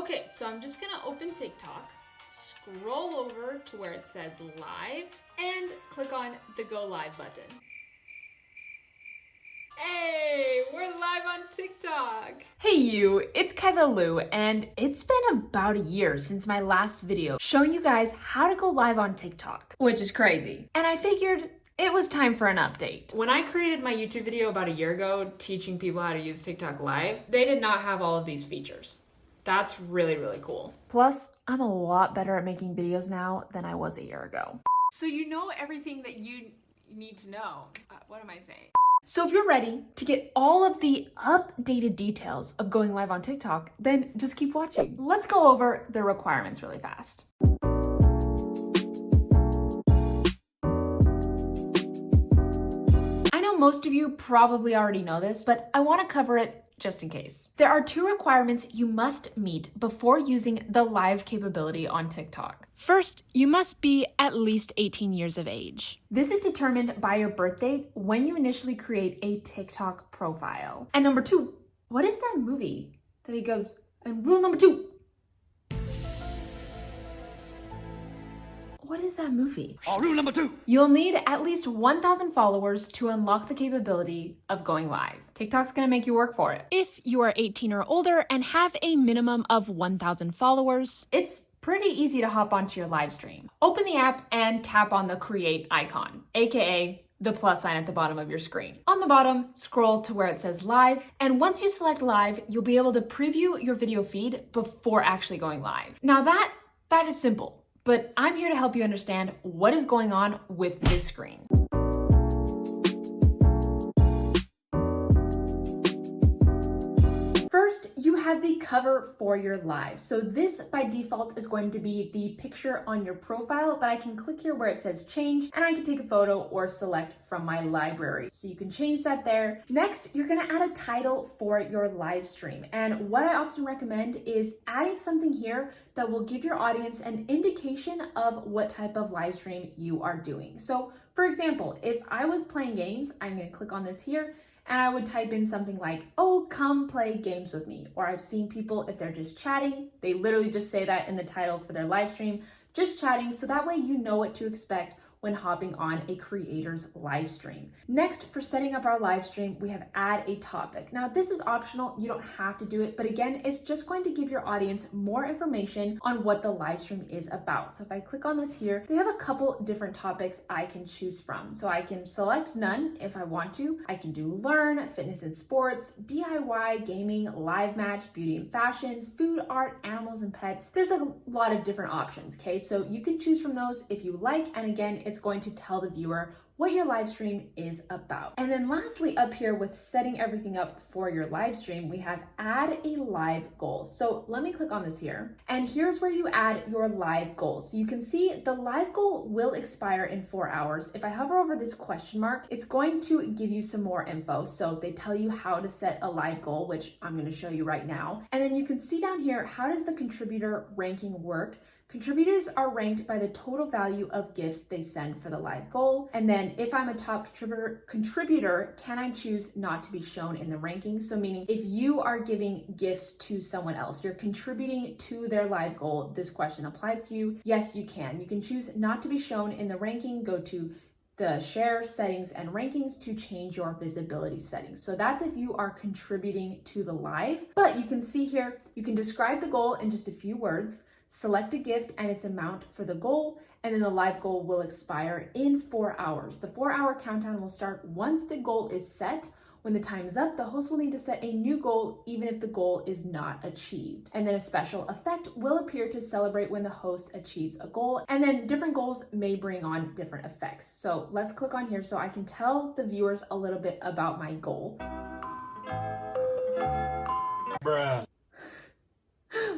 Okay, so I'm just gonna open TikTok, scroll over to where it says live, and click on the go live button. Hey, we're live on TikTok! Hey you, it's Kyla Lou, and it's been about a year since my last video showing you guys how to go live on TikTok, which is crazy. And I figured it was time for an update. When I created my YouTube video about a year ago teaching people how to use TikTok Live, they did not have all of these features. That's really, really cool. Plus, I'm a lot better at making videos now than I was a year ago. So you know everything that you need to know. What am I saying? So if you're ready to get all of the updated details of going live on TikTok, then just keep watching. Let's go over the requirements really fast. I know most of you probably already know this, but I want to cover it just in case. There are 2 requirements you must meet before using the live capability on TikTok. First, you must be at least 18 years of age. This is determined by your birth date when you initially create a TikTok profile. And number 2, what is that movie that he goes, and rule number 2? What is that movie? Rule number 2. You'll need at least 1,000 followers to unlock the capability of going live. TikTok's gonna make you work for it. If you are 18 or older and have a minimum of 1,000 followers, It's pretty easy to hop onto your live stream. Open the app and tap on the create icon, aka the plus sign at the bottom of your screen. On the bottom, scroll to where it says live, and once you select live, you'll be able to preview your video feed before actually going live. Now that is simple. But I'm here to help you understand what is going on with this screen. First, you have the cover for your live. So this by default is going to be the picture on your profile, but I can click here where it says change and I can take a photo or select from my library. So you can change that there. Next, you're gonna add a title for your live stream. And what I often recommend is adding something here that will give your audience an indication of what type of live stream you are doing. So for example, if I was playing games, I'm gonna click on this here, and I would type in something like, oh, come play games with me. Or I've seen people, if they're just chatting, they literally just say that in the title for their live stream, just chatting, so that way you know what to expect when hopping on a creator's live stream. Next, for setting up our live stream, we have add a topic. Now, this is optional, you don't have to do it, but again, it's just going to give your audience more information on what the live stream is about. So if I click on this here, they have a couple different topics I can choose from. So I can select none if I want to. I can do learn, fitness and sports, DIY, gaming, live match, beauty and fashion, food, art, animals and pets. There's a lot of different options, okay? So you can choose from those if you like, and again, it's going to tell the viewer what your live stream is about. And then lastly, up here with setting everything up for your live stream, we have add a live goal. So let me click on this here. And here's where you add your live goal. So you can see the live goal will expire in 4 hours. If I hover over this question mark, it's going to give you some more info. So they tell you how to set a live goal, which I'm going to show you right now. And then you can see down here, how does the contributor ranking work? Contributors are ranked by the total value of gifts they send for the live goal. And then if I'm a top contributor, can I choose not to be shown in the rankings? So meaning if you are giving gifts to someone else, you're contributing to their live goal, this question applies to you. Yes, you can. You can choose not to be shown in the ranking, go to the share settings and rankings to change your visibility settings. So that's if you are contributing to the live. But you can see here, you can describe the goal in just a few words, select a gift and its amount for the goal, and then the live goal will expire in 4 hours. The 4-hour countdown will start once the goal is set. When the time is up, the host will need to set a new goal even if the goal is not achieved. And then a special effect will appear to celebrate when the host achieves a goal. And then different goals may bring on different effects. So let's click on here so I can tell the viewers a little bit about my goal. Bruh.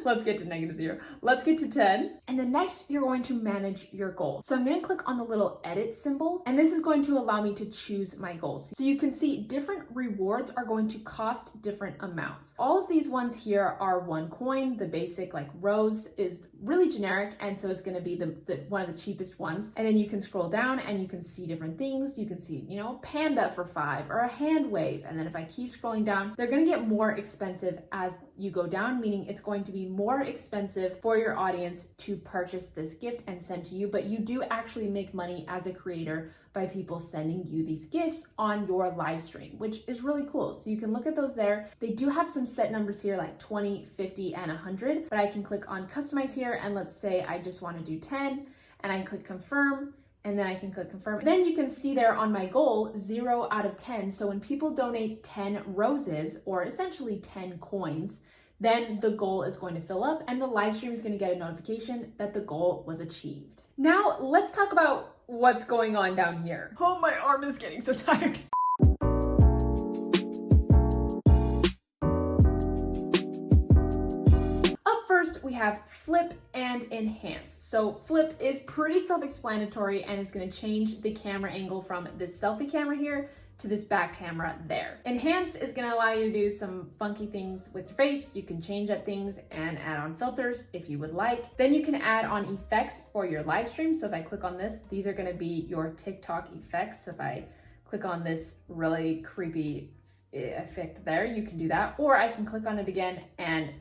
Let's get to -0. Let's get to 10. And then next, you're going to manage your goal. So I'm going to click on the little edit symbol, and this is going to allow me to choose my goals. So you can see different rewards are going to cost different amounts. All of these ones here are 1 coin. The basic like rose is really generic, and so it's going to be the one of the cheapest ones. And then you can scroll down and you can see different things. You can see, you know, panda for 5 or a hand wave. And then if I keep scrolling down, they're going to get more expensive as you go down, meaning it's going to be more expensive for your audience to purchase this gift and send to you, but you do actually make money as a creator by people sending you these gifts on your live stream, which is really cool. So you can look at those there. They do have some set numbers here like 20, 50, and 100, but I can click on customize here, and let's say I just want to do 10, and I can click confirm, and then I can click confirm. Then you can see there on my goal, 0 out of 10. So when people donate 10 roses, or essentially 10 coins, then the goal is going to fill up and the live stream is going to get a notification that the goal was achieved. Now let's talk about what's going on down here. Oh, my arm is getting so tired. First, we have flip and enhance. So flip is pretty self-explanatory and is going to change the camera angle from this selfie camera here to this back camera there. Enhance is going to allow you to do some funky things with your face. You can change up things and add on filters if you would like. Then you can add on effects for your live stream. So if I click on this, these are going to be your TikTok effects. So if I click on this really creepy effect there, you can do that. Or I can click on it again and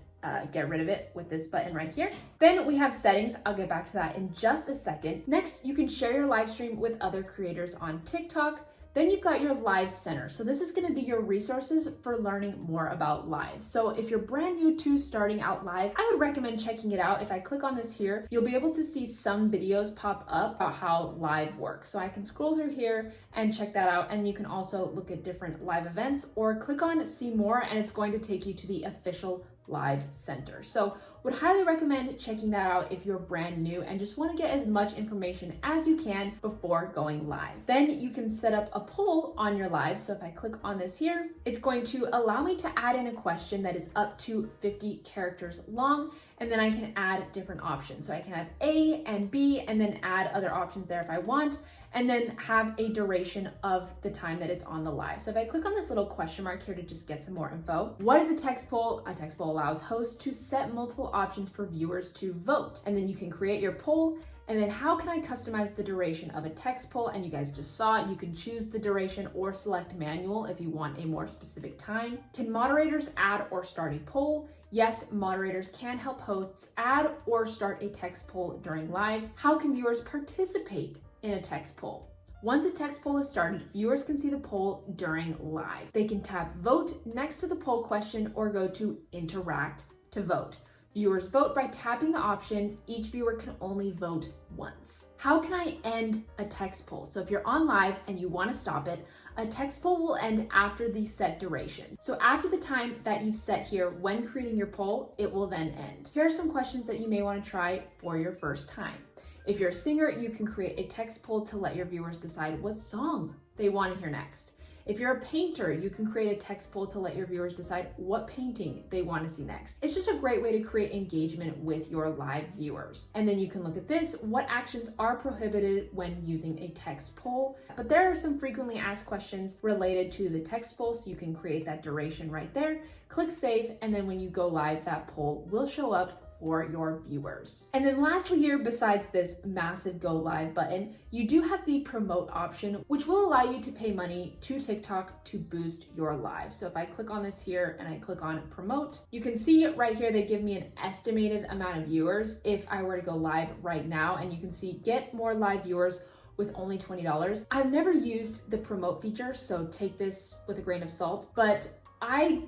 get rid of it with this button right here. Then we have settings. I'll get back to that in just a second. Next, you can share your live stream with other creators on TikTok. Then you've got your live center. So this is going to be your resources for learning more about live. So if you're brand new to starting out live, I would recommend checking it out. If I click on this here, you'll be able to see some videos pop up about how live works. So I can scroll through here and check that out. And you can also look at different live events or click on see more, and it's going to take you to the official live center. So would highly recommend checking that out if you're brand new and just want to get as much information as you can before going live. Then you can set up a poll on your live. So if I click on this here, it's going to allow me to add in a question that is up to 50 characters long, and then I can add different options. So I can have A and B and then add other options there if I want, and then have a duration of the time that it's on the live. So if I click on this little question mark here to just get some more info, what is a text poll? A text poll allows hosts to set multiple options for viewers to vote. And then you can create your poll. And then how can I customize the duration of a text poll? And you guys just saw it. You can choose the duration or select manual if you want a more specific time. Can moderators add or start a poll? Yes, moderators can help hosts add or start a text poll during live. How can viewers participate in a text poll? Once a text poll is started, viewers can see the poll during live. They can tap vote next to the poll question or go to interact to vote. Viewers vote by tapping the option. Each viewer can only vote once. How can I end a text poll? So if you're on live and you want to stop it, a text poll will end after the set duration. So after the time that you've set here when creating your poll, it will then end. Here are some questions that you may want to try for your first time. If you're a singer, you can create a text poll to let your viewers decide what song they want to hear next. If you're a painter, you can create a text poll to let your viewers decide what painting they want to see next. It's just a great way to create engagement with your live viewers. And then you can look at this, what actions are prohibited when using a text poll. But there are some frequently asked questions related to the text poll, so you can create that duration right there. Click save, and then when you go live, that poll will show up for your viewers. And then lastly here, besides this massive go live button, you do have the promote option, which will allow you to pay money to TikTok to boost your live. So if I click on this here and I click on promote, you can see right here, they give me an estimated amount of viewers if I were to go live right now, and you can see get more live viewers with only $20. I've never used the promote feature, so take this with a grain of salt, but I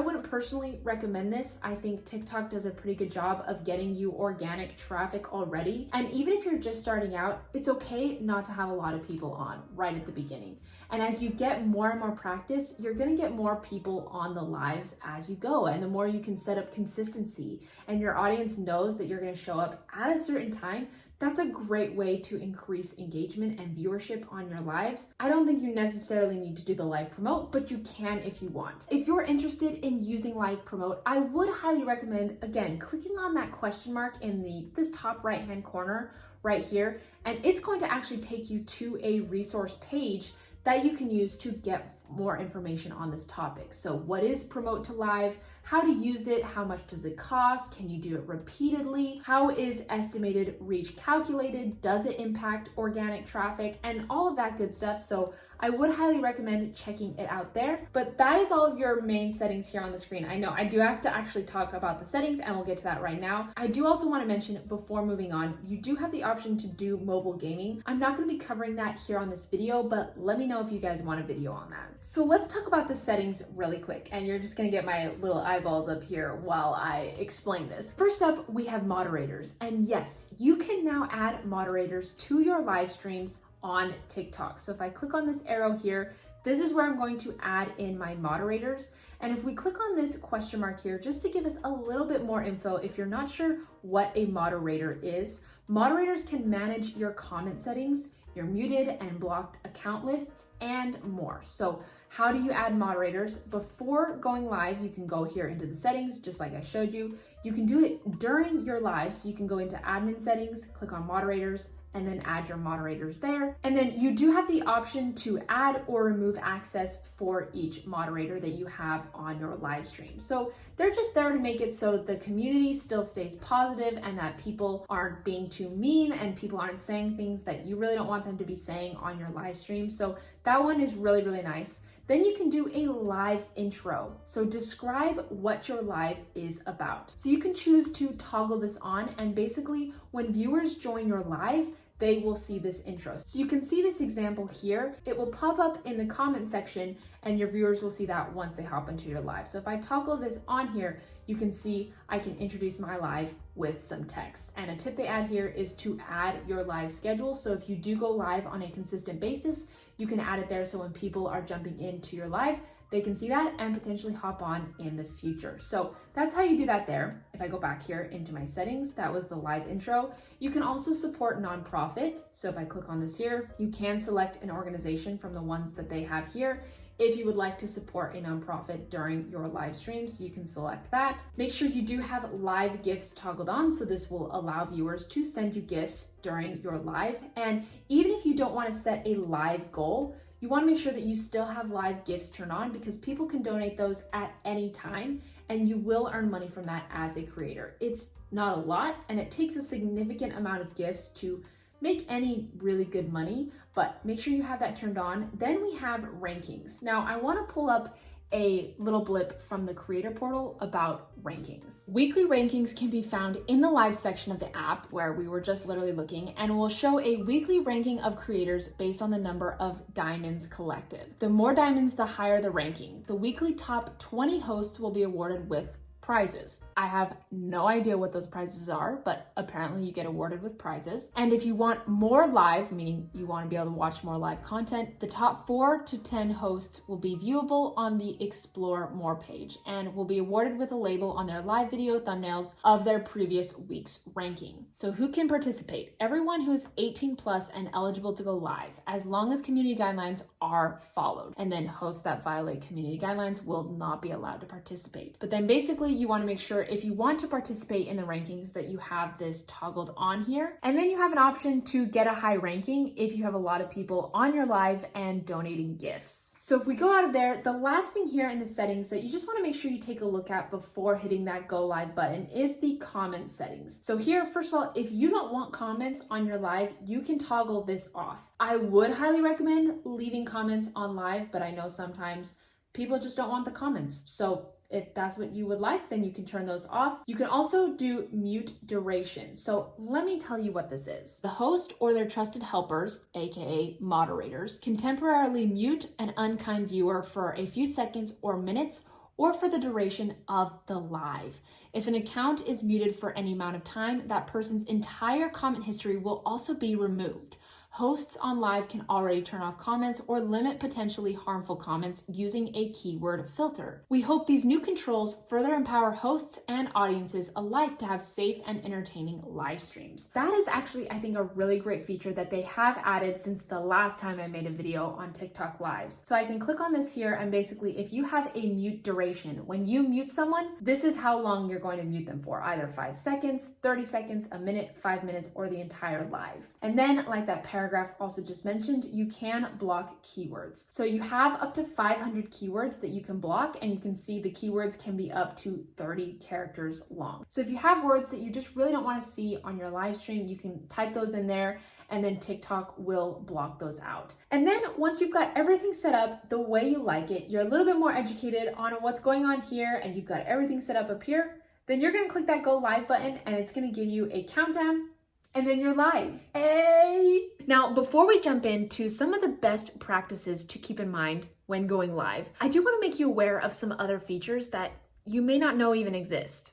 wouldn't personally recommend this. I think TikTok does a pretty good job of getting you organic traffic already. And even if you're just starting out, it's okay not to have a lot of people on right at the beginning. And as you get more and more practice, you're gonna get more people on the lives as you go. And the more you can set up consistency and your audience knows that you're gonna show up at a certain time, that's a great way to increase engagement and viewership on your lives. I don't think you necessarily need to do the live promote, but you can if you want. If you're interested in using live promote, I would highly recommend, again, clicking on that question mark in this top right-hand corner right here, and it's going to actually take you to a resource page that you can use to get more information on this topic. So what is promote to live? how to use it, how much does it cost, can you do it repeatedly, how is estimated reach calculated, does it impact organic traffic, and all of that good stuff. So I would highly recommend checking it out there. But that is all of your main settings here on the screen. I know I do have to actually talk about the settings, and we'll get to that right now. I do also want to mention before moving on, you do have the option to do mobile gaming. I'm not going to be covering that here on this video, but let me know if you guys want a video on that. So let's talk about the settings really quick, and you're just going to get my little eyeballs up here while I explain this. First up, we have moderators, and yes, you can now add moderators to your live streams on TikTok. So if I click on this arrow here, this is where I'm going to add in my moderators. And if we click on this question mark here, just to give us a little bit more info, if you're not sure what a moderator is, moderators can manage your comment settings, your muted and blocked account lists, and more. So how do you add moderators? Before going live, you can go here into the settings, just like I showed you. You can do it during your live, so you can go into admin settings, click on moderators, and then add your moderators there. And then you do have the option to add or remove access for each moderator that you have on your live stream. So they're just there to make it so the community still stays positive and that people aren't being too mean and people aren't saying things that you really don't want them to be saying on your live stream. So that one is really, really nice. Then you can do a live intro. So describe what your live is about. So you can choose to toggle this on, and basically when viewers join your live, they will see this intro. So you can see this example here. It will pop up in the comment section and your viewers will see that once they hop into your live. So if I toggle this on here, you can see I can introduce my live with some text. And a tip they add here is to add your live schedule. So if you do go live on a consistent basis, you can add it there so when people are jumping into your live, they can see that and potentially hop on in the future. So that's how you do that there. If I go back here into my settings, that was the live intro. You can also support nonprofit. So if I click on this here, you can select an organization from the ones that they have here. If you would like to support a nonprofit during your live streams, you can select that. Make sure you do have live gifts toggled on, so this will allow viewers to send you gifts during your live. And even if you don't want to set a live goal, you want to make sure that you still have live gifts turned on because people can donate those at any time and you will earn money from that as a creator. It's not a lot and it takes a significant amount of gifts to make any really good money, but make sure you have that turned on. Then we have rankings. Now I want to pull up a little blip from the creator portal about rankings. Weekly rankings can be found in the live section of the app where we were just literally looking, and will show a weekly ranking of creators based on the number of diamonds collected. The more diamonds, the higher the ranking. The weekly top 20 hosts will be awarded with prizes. I have no idea what those prizes are, but apparently you get awarded with prizes. And if you want more live, meaning you want to be able to watch more live content, the top 4 to 10 hosts will be viewable on the Explore More page and will be awarded with a label on their live video thumbnails of their previous week's ranking. So who can participate? Everyone who is 18 plus and eligible to go live, as long as community guidelines are followed. And then hosts that violate community guidelines will not be allowed to participate. But then basically you want to make sure if you want to participate in the rankings that you have this toggled on here. And then you have an option to get a high ranking if you have a lot of people on your live and donating gifts. So if we go out of there, the last thing here in the settings that you just want to make sure you take a look at before hitting that go live button is the comment settings. So here, first of all, if you don't want comments on your live, you can toggle this off. I would highly recommend leaving comments on live, but I know sometimes people just don't want the comments. So if that's what you would like, then you can turn those off. You can also do mute duration. So let me tell you what this is. The host or their trusted helpers, aka moderators, can temporarily mute an unkind viewer for a few seconds or minutes, or for the duration of the live. If an account is muted for any amount of time, that person's entire comment history will also be removed. Hosts on live can already turn off comments or limit potentially harmful comments using a keyword filter. We hope these new controls further empower hosts and audiences alike to have safe and entertaining live streams. That is actually, I think, a really great feature that they have added since the last time I made a video on TikTok Lives. So I can click on this here, and basically if you have a mute duration, when you mute someone, this is how long you're going to mute them for, either 5 seconds, 30 seconds, a minute, 5 minutes, or the entire live. And then like that paragraph paragraph also just mentioned, you can block keywords. So you have up to 500 keywords that you can block, and you can see the keywords can be up to 30 characters long. So if you have words that you just really don't want to see on your live stream, you can type those in there, and then TikTok will block those out. And then once you've got everything set up the way you like it, you're a little bit more educated on what's going on here, and you've got everything set up here, then you're gonna click that go live button, and it's gonna give you a countdown, and then you're live. Hey! Now, before we jump into some of the best practices to keep in mind when going live, I do want to make you aware of some other features that you may not know even exist.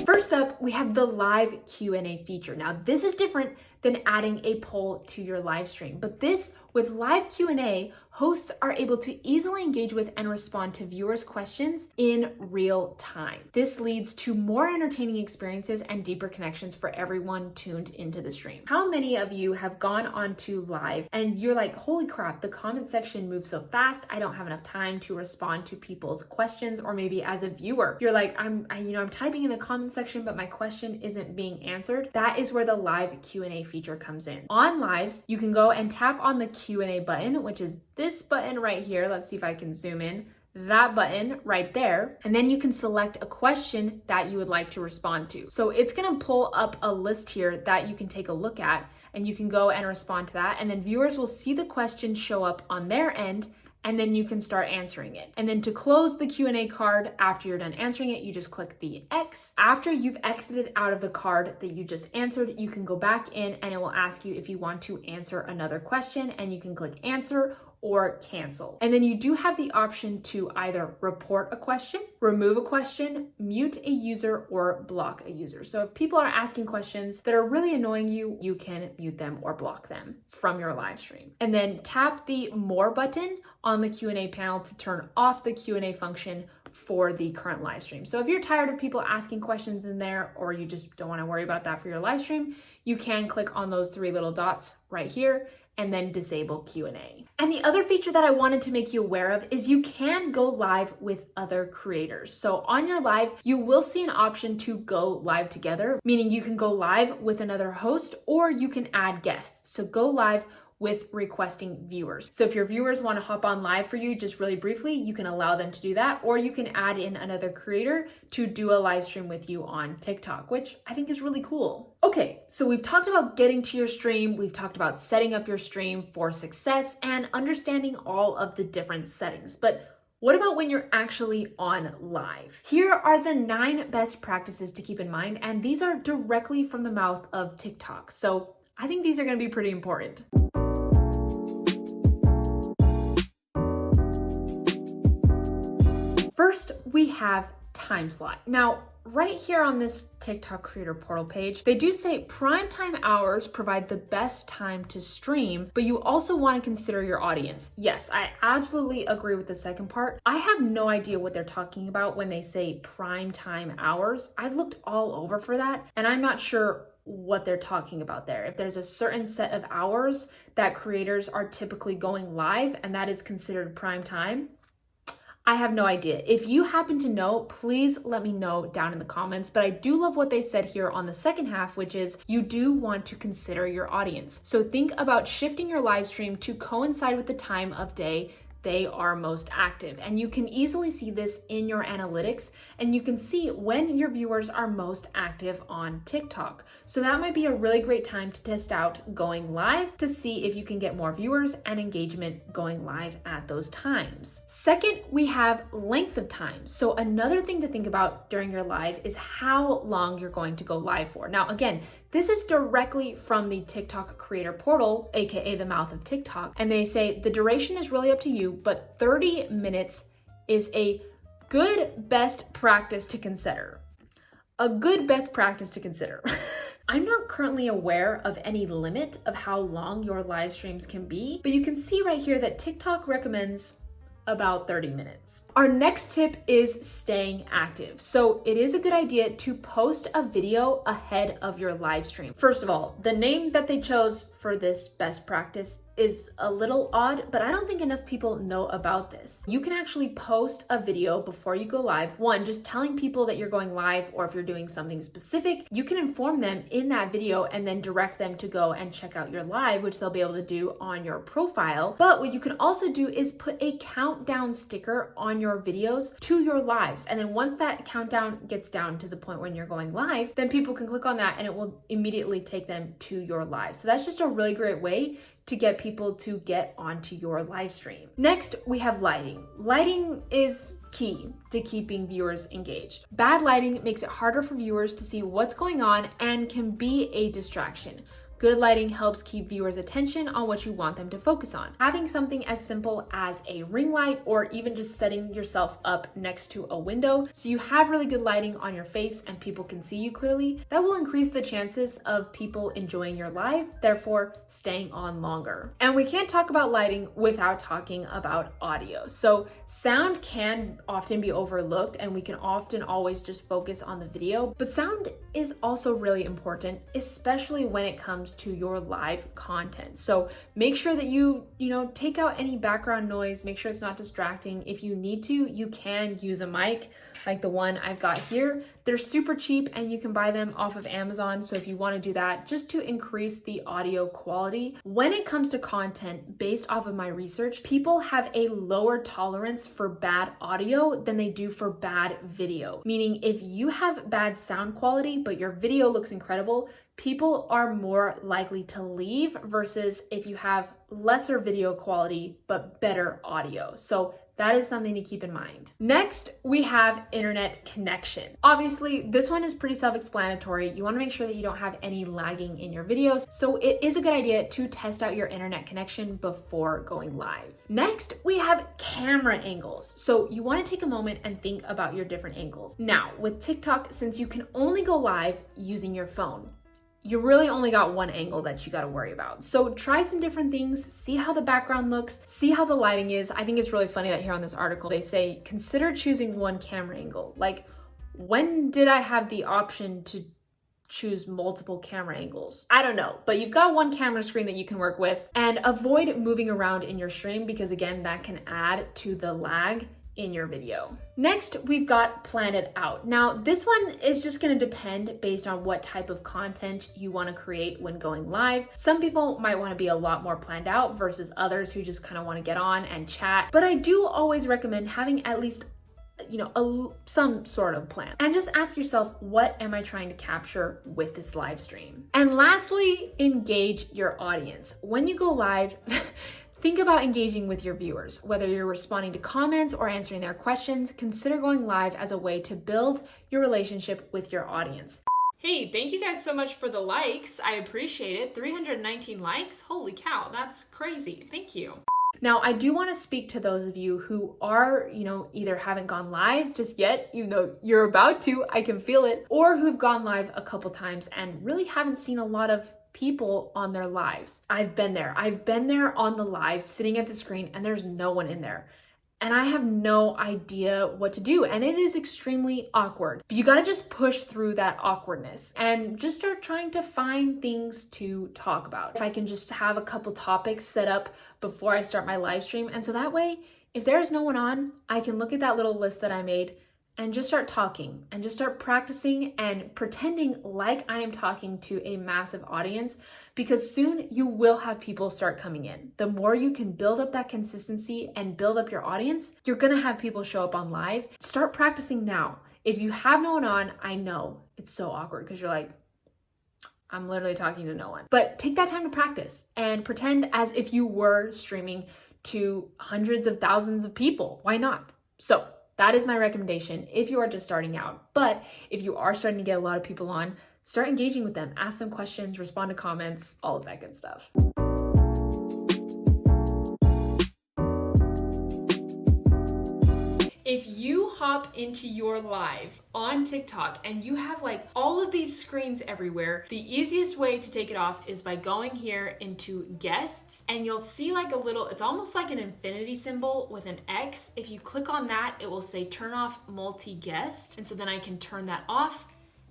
First up, we have the live Q&A feature. Now, this is different than adding a poll to your live stream, but with live Q&A, hosts are able to easily engage with and respond to viewers' questions in real time. This leads to more entertaining experiences and deeper connections for everyone tuned into the stream. How many of you have gone onto live and you're like, holy crap, the comment section moves so fast, I don't have enough time to respond to people's questions? Or maybe as a viewer, you're like, I'm typing in the comment section, but my question isn't being answered. That is where the live Q&A feature comes in. On lives, you can go and tap on the Q&A button, which is this button right here. Let's see if I can zoom in. That button right there. And then you can select a question that you would like to respond to. So it's gonna pull up a list here that you can take a look at, and you can go and respond to that. And then viewers will see the question show up on their end, and then you can start answering it. And then to close the Q&A card after you're done answering it, you just click the X. After you've exited out of the card that you just answered, you can go back in and it will ask you if you want to answer another question, and you can click answer or cancel. And then you do have the option to either report a question, remove a question, mute a user, or block a user. So if people are asking questions that are really annoying you, you can mute them or block them from your live stream. And then tap the more button on the Q&A panel to turn off the Q&A function for the current live stream. So if you're tired of people asking questions in there, or you just don't want to worry about that for your live stream, you can click on those three little dots right here and then disable Q&A. And the other feature that I wanted to make you aware of is you can go live with other creators. So on your live, you will see an option to go live together, meaning you can go live with another host, or you can add guests. So go live with requesting viewers. So if your viewers want to hop on live for you just really briefly, you can allow them to do that, or you can add in another creator to do a live stream with you on TikTok, which I think is really cool. Okay, so we've talked about getting to your stream, we've talked about setting up your stream for success and understanding all of the different settings, but what about when you're actually on live? Here are the 9 best practices to keep in mind, and these are directly from the mouth of TikTok. So I think these are going to be pretty important. First, we have time slot. Now, right here on this TikTok creator portal page, they do say prime time hours provide the best time to stream, but you also want to consider your audience. Yes, I absolutely agree with the second part. I have no idea what they're talking about when they say prime time hours. I've looked all over for that, and I'm not sure what they're talking about there. If there's a certain set of hours that creators are typically going live and that is considered prime time, I have no idea. If you happen to know, please let me know down in the comments. But I do love what they said here on the second half, which is you do want to consider your audience. So think about shifting your live stream to coincide with the time of day they are most active. And you can easily see this in your analytics, and you can see when your viewers are most active on TikTok. So that might be a really great time to test out going live to see if you can get more viewers and engagement going live at those times. Second, we have length of time. So another thing to think about during your live is how long you're going to go live for. Now, again, this is directly from the TikTok creator portal, aka the mouth of TikTok, and they say the duration is really up to you, but 30 minutes is a good best practice to consider. A good best practice to consider. I'm not currently aware of any limit of how long your live streams can be, but you can see right here that TikTok recommends about 30 minutes. Our next tip is staying active. So it is a good idea to post a video ahead of your live stream. First of all, the name that they chose for this best practice is a little odd, but I don't think enough people know about this. You can actually post a video before you go live. One, just telling people that you're going live, or if you're doing something specific, you can inform them in that video and then direct them to go and check out your live, which they'll be able to do on your profile. But what you can also do is put a countdown sticker on your videos to your lives. And then once that countdown gets down to the point when you're going live, then people can click on that and it will immediately take them to your live. So that's just a really great way to get people to get onto your live stream. Next, we have lighting. Lighting is key to keeping viewers engaged. Bad lighting makes it harder for viewers to see what's going on and can be a distraction. Good lighting helps keep viewers' attention on what you want them to focus on. Having something as simple as a ring light, or even just setting yourself up next to a window so you have really good lighting on your face and people can see you clearly, that will increase the chances of people enjoying your live, therefore staying on longer. And we can't talk about lighting without talking about audio. So sound can often be overlooked and we can often always just focus on the video, but sound is also really important, especially when it comes to your live content. So make sure that you take out any background noise, make sure it's not distracting. If you need to, you can use a mic like the one I've got here. They're super cheap and you can buy them off of Amazon. So if you want to do that, just to increase the audio quality. When it comes to content, based off of my research, people have a lower tolerance for bad audio than they do for bad video. Meaning if you have bad sound quality, but your video looks incredible, people are more likely to leave versus if you have lesser video quality, but better audio. So that is something to keep in mind. Next, we have internet connection. Obviously, this one is pretty self-explanatory. You wanna make sure that you don't have any lagging in your videos. So it is a good idea to test out your internet connection before going live. Next, we have camera angles. So you wanna take a moment and think about your different angles. Now, with TikTok, since you can only go live using your phone, you really only got one angle that you got to worry about. So try some different things, see how the background looks, see how the lighting is. I think it's really funny that here on this article, they say, consider choosing one camera angle. Like, when did I have the option to choose multiple camera angles? I don't know, but you've got one camera screen that you can work with, and avoid moving around in your stream because again, that can add to the lag in your video. Next, we've got plan it out. Now, this one is just gonna depend based on what type of content you wanna create when going live. Some people might wanna be a lot more planned out versus others who just kind of wanna get on and chat. But I do always recommend having at least some sort of plan. And just ask yourself, what am I trying to capture with this live stream? And lastly, engage your audience. When you go live, think about engaging with your viewers. Whether you're responding to comments or answering their questions, consider going live as a way to build your relationship with your audience. Hey, thank you guys so much for the likes. I appreciate it. 319 likes? Holy cow, that's crazy. Thank you. Now, I do want to speak to those of you who are, either haven't gone live just yet, even though you're about to, I can feel it, or who've gone live a couple times and really haven't seen a lot of people on their lives. I've been there on the live, sitting at the screen, and there's no one in there. And I have no idea what to do. And it is extremely awkward. But you gotta just push through that awkwardness and just start trying to find things to talk about. If I can just have a couple topics set up before I start my live stream. And so that way, if there's no one on, I can look at that little list that I made and just start talking and just start practicing and pretending like I am talking to a massive audience, because soon you will have people start coming in. The more you can build up that consistency and build up your audience, you're gonna have people show up on live. Start practicing now. If you have no one on, I know it's so awkward because you're like, I'm literally talking to no one. But take that time to practice and pretend as if you were streaming to hundreds of thousands of people. Why not? So that is my recommendation if you are just starting out. But if you are starting to get a lot of people on, start engaging with them, ask them questions, respond to comments, all of that good stuff. If you you hop into your live on TikTok and you have like all of these screens everywhere, the easiest way to take it off is by going here into guests, and you'll see like a little, it's almost like an infinity symbol with an X. If you click on that, it will say turn off multi-guest. And so then I can turn that off,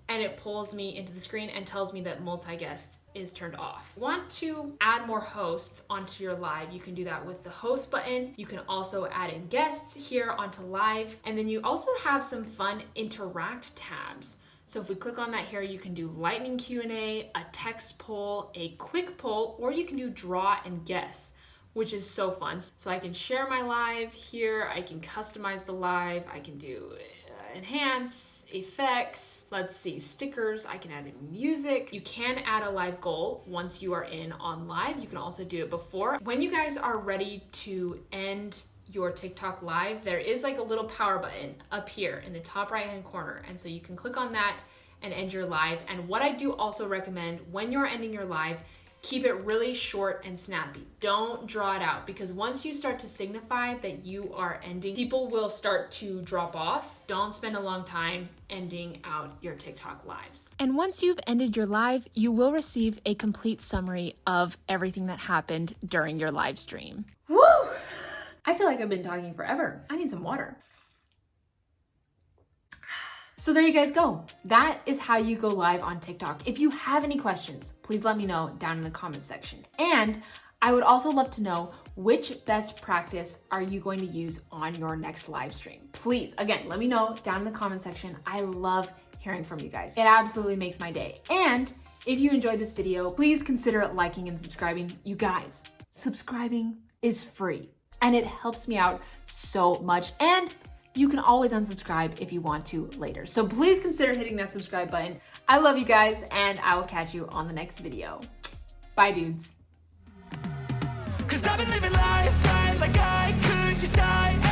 and it pulls me into the screen and tells me that multi-guests is turned off. If you want to add more hosts onto your live, you can do that with the host button. You can also add in guests here onto live. And then you also have some fun interact tabs. So if we click on that here, you can do lightning Q&A, a text poll, a quick poll, or you can do draw and guess, which is so fun. So I can share my live here. I can customize the live. I can do enhance, effects, let's see, stickers, I can add in music. You can add a live goal once you are in on live. You can also do it before. When you guys are ready to end your TikTok live, there is like a little power button up here in the top right hand corner. And so you can click on that and end your live. And what I do also recommend when you're ending your live, keep it really short and snappy. Don't draw it out, because once you start to signify that you are ending, people will start to drop off. Don't spend a long time ending out your TikTok lives. And once you've ended your live, you will receive a complete summary of everything that happened during your live stream. Woo! I feel like I've been talking forever. I need some water. So there you guys go. That is how you go live on TikTok. If you have any questions, please let me know down in the comments section. And I would also love to know which best practice are you going to use on your next live stream. Please, again, let me know down in the comment section. I love hearing from you guys. It absolutely makes my day. And if you enjoyed this video, please consider liking and subscribing. You guys, subscribing is free and it helps me out so much. And you can always unsubscribe if you want to later. So please consider hitting that subscribe button. I love you guys, and I will catch you on the next video. Bye, dudes. 'Cause I've been living life right like I could just die